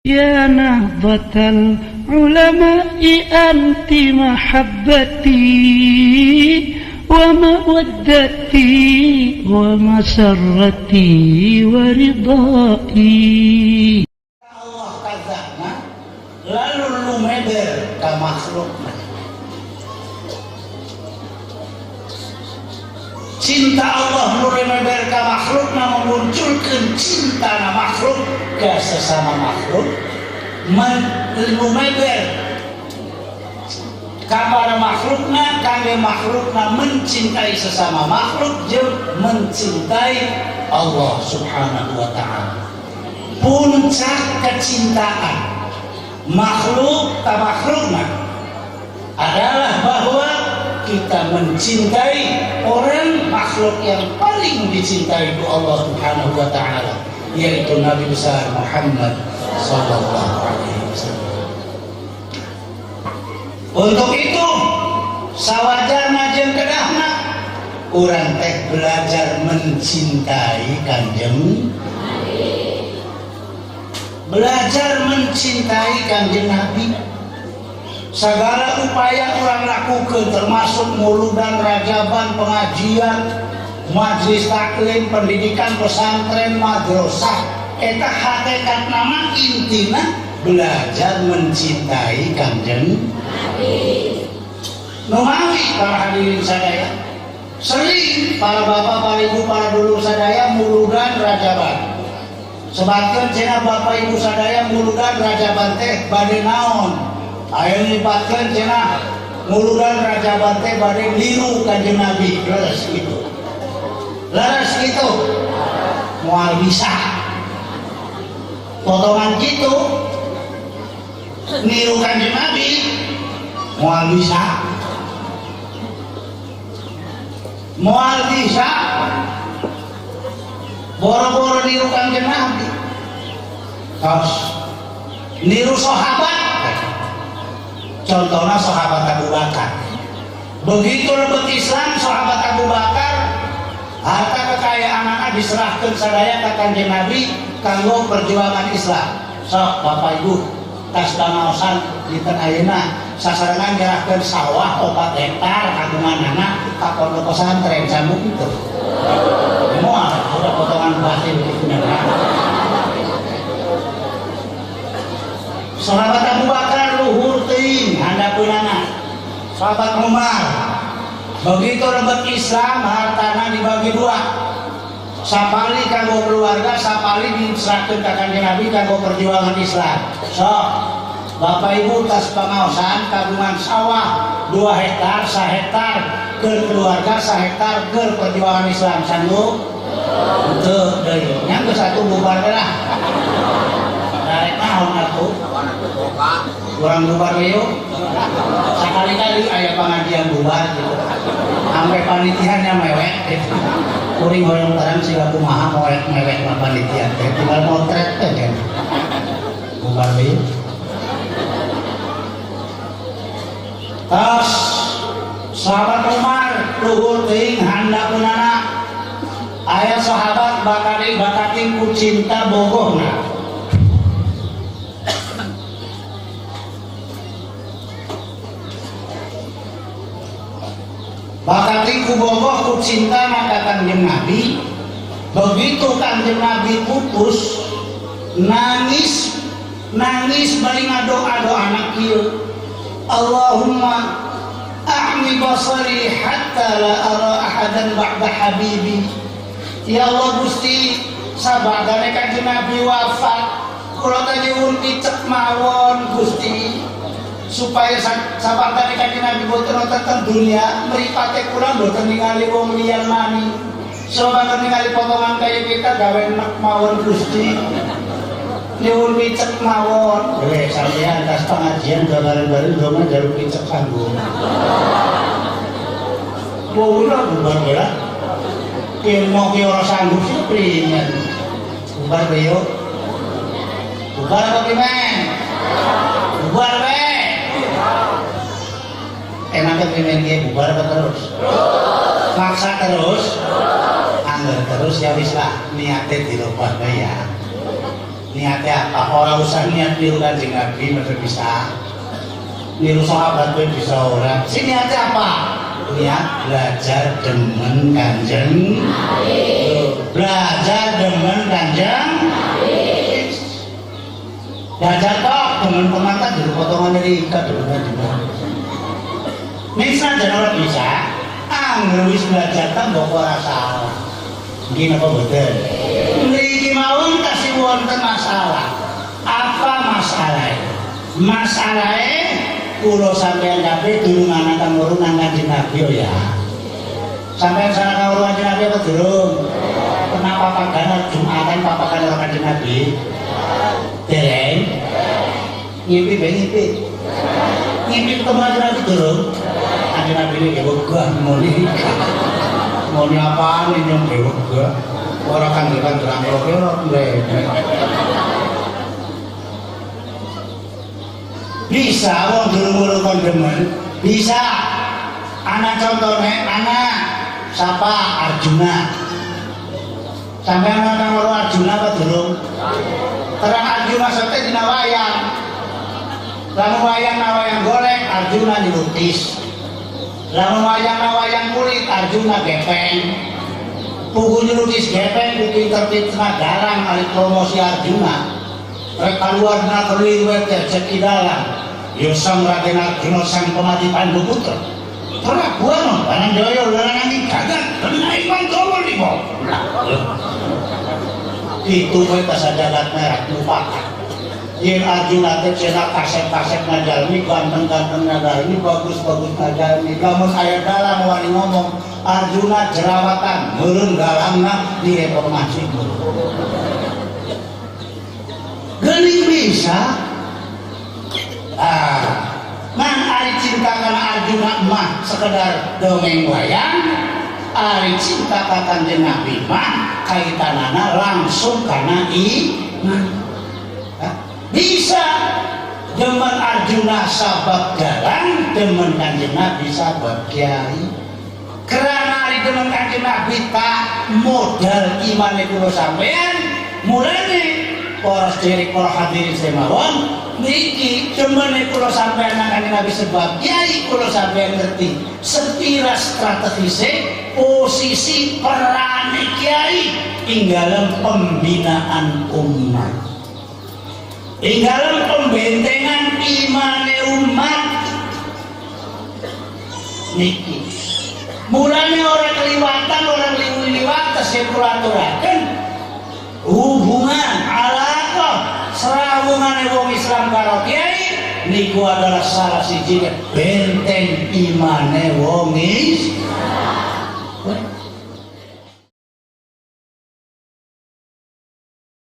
يا نهضة العلماء أنت محبتي ومودتي ومسرتي ورضائي. Allah kazana lalu lumeber ka makhlukna. Cinta Allah lumeber ka makhlukna memunculkan cinta na makhluk ke sesama makhluk, lumeber kepada makhlukna, kami makhlukna mencintai sesama makhluk jeung mencintai Allah Subhanahu wa ta'ala. Puncak kecintaan makhluk ke makhlukna adalah bahwa kita mencintai orang makhluk yang paling dicintai oleh Allah Subhanahu wa ta'ala, yaitu Nabi besar Muhammad sallallahu alaihi wasallam. Untuk itu sawajarna jeung kedahna urang teh belajar mencintai Kanjeng Nabi. Belajar mencintai Kanjeng Nabi. Segala upaya orang lakukan termasuk muludan, rajaban, pengajian, majelis taklim, pendidikan pesantren, madrasah, eta hakikat nama intina belajar mencintai Kanjeng Nabi. Numawi para hadirin sadaya, sering para bapak, para ibu, para dulur sadaya muludan rajaban. Sebabkan cenah bapak ibu sadaya muludan rajaban teh bade naon? Ayo nipatkan cenah muludan rajaban teh bade niru Kanjeng Nabi. Leres gitu. Leres gitu. Moal bisa. Potongan gitu niru Kanjeng Nabi moal bisa. Moal bisa. Boro-boro niru Kanjeng Nabi. Terus niru sahabat. Contohnya sahabat Abu Bakar. Begitu lebet Islam sahabat Abu Bakar, harta kekayaannya diserahkan sadaya ke Kanjeng Nabi kanggo perjuangan Islam. Sok Bapak Ibu tas danaosan dinten ayeuna sasarangan nyerahkeun sawah 4 hektar kagunganana ka pondok pesantren sambung itu. Moal udah potongan batin itu nya. Sahabat Abu Bakar luhur teuing handapeunana. Sahabat Umar begitu rebet Islam hartana dibagi dua. Sapali kanggo keluarga, sapali diserahkeun ka Kanjeng Nabi kanggo perjuangan Islam. Sok Bapak Ibu tas pangaosan kagungan sawah 2 hektar, 1 hektar keur keluarga, 1 hektar keur perjuangan Islam sanggup? Henteu deui. Nya geus atuh bubar lah. Darek naon atuh? Kurang bubar yuk. Sekali-kali aya pengajian bubar gitu. Sampai panitianya mewek gitu. Kuring hoyong tarang siga kumaha mewek mah panitia teh. Tinggal motret teh kan. Bubar yuk. Terus sahabat Umar luhur teuing handapeunana aya sahabat bakating ku cinta bogohna. Bakating ku bogoh ku cinta maka Kanjeng Nabi. Begitu Kanjeng Nabi putus nangis bari ngadoa anak kieu. Allahumma a'mi basari hatta la ara ahadan ba'da habibi. Ya Allah Gusti, sabadane Kanjeng Nabi wafat, kula teh nyuwun picek mawon Gusti. Supaya sabadane Kanjeng Nabi boten wonten dunia, mripate kula boten ningali wong liyan mani. Sabada ningali potongan kaya kita gawe enak mawon Gusti. Nyuwun picek mawon. Sampeyan tas pengajian bareng-bareng dongeng jalu picek kanggo. Bola bubar ya. Ilmu ki ora sanggup sih pringan. Bubar yo. Bubar apa ki men? Bubar we. Enaknya pimen dia bubar apa terus? Maksa terus? Angger terus ya wis lah niate dirubah ya. Niatnya apa? Orang usah niat niru Kanjeng Nabi masih bisa. Niru sahabat pun bisa orang. Si niatnya apa? Niat belajar demen Kanjeng Nabi. Belajar demen Kanjeng Nabi. Belajar kok demen pengantar dulu potongan dari ikat dulu Kanjeng Nabi. Misal jangan bisa. Wis belajar kan mbok ora salah. Nggih napa mboten? Mriki mawon kasih wonten masalah. Apa masalahnya? Masalahnya kula sampeyan kabeh durung ana kang urun nang Kanjeng Nabi ya. Sampeyan sana kang urun Kanjeng Nabi apa durung? Kenapa pagana Jumatan papakan karo Kanjeng Nabi? Dereng. Ngimpi ben ngimpi. Ngimpi ketemu Kanjeng Nabi durung? Kanjeng Nabi ini wegah ngoni apaan ini yang wegah orang kan dengan terang rokerot bisa wong dulu kondemen bisa anak contohnya anak siapa Arjuna sampai anak kang Arjuna apa durung terang Arjuna sampai dina wayang lalu wayang golek Arjuna dilukis lalu wayang kulit Arjuna gepeng pugu nyelukis gepeng pugu interpretna garang kali promosi Arjuna mereka luar na terliwet ceki dalam Yosam Raden Arjuna sang pemati Pandu Putra pernah buano barang joyo larang angin gagal benaik mantowo libo itu mereka sajagat merah mufakat yang Arjuna teh cetak kasep-kasep ngajalmi ganteng-ganteng ngajalmi bagus-bagus ngajalmi kamu saya dalam wani ngomong Arjuna jerawatan meureun galangna di reformasi geuning bisa man ari cinta kana Arjuna mah sekedar dongeng wayang ari cinta ka Kanjeng Nabi mah kaitanana langsung kana iman bisa demen Arjuna sabab dalang demen Kanjeng Nabi sabab kiai karena hari demen Kanjeng Nabi tak modal iman kula sampean mulane para sederek para hadirin semawon niki demen kula sampean nang Kanjeng Nabi sebab kiai kula sampean ngerti sepira strategise posisi peran kiai ing dalam pembinaan umat di dalam pembentengan imane umat niki mulanya orang keliwatan orang liwat sepulaturakan hubungan alaqah serawungan wong Islam karo kiai niku adalah salah siji benteng imane wong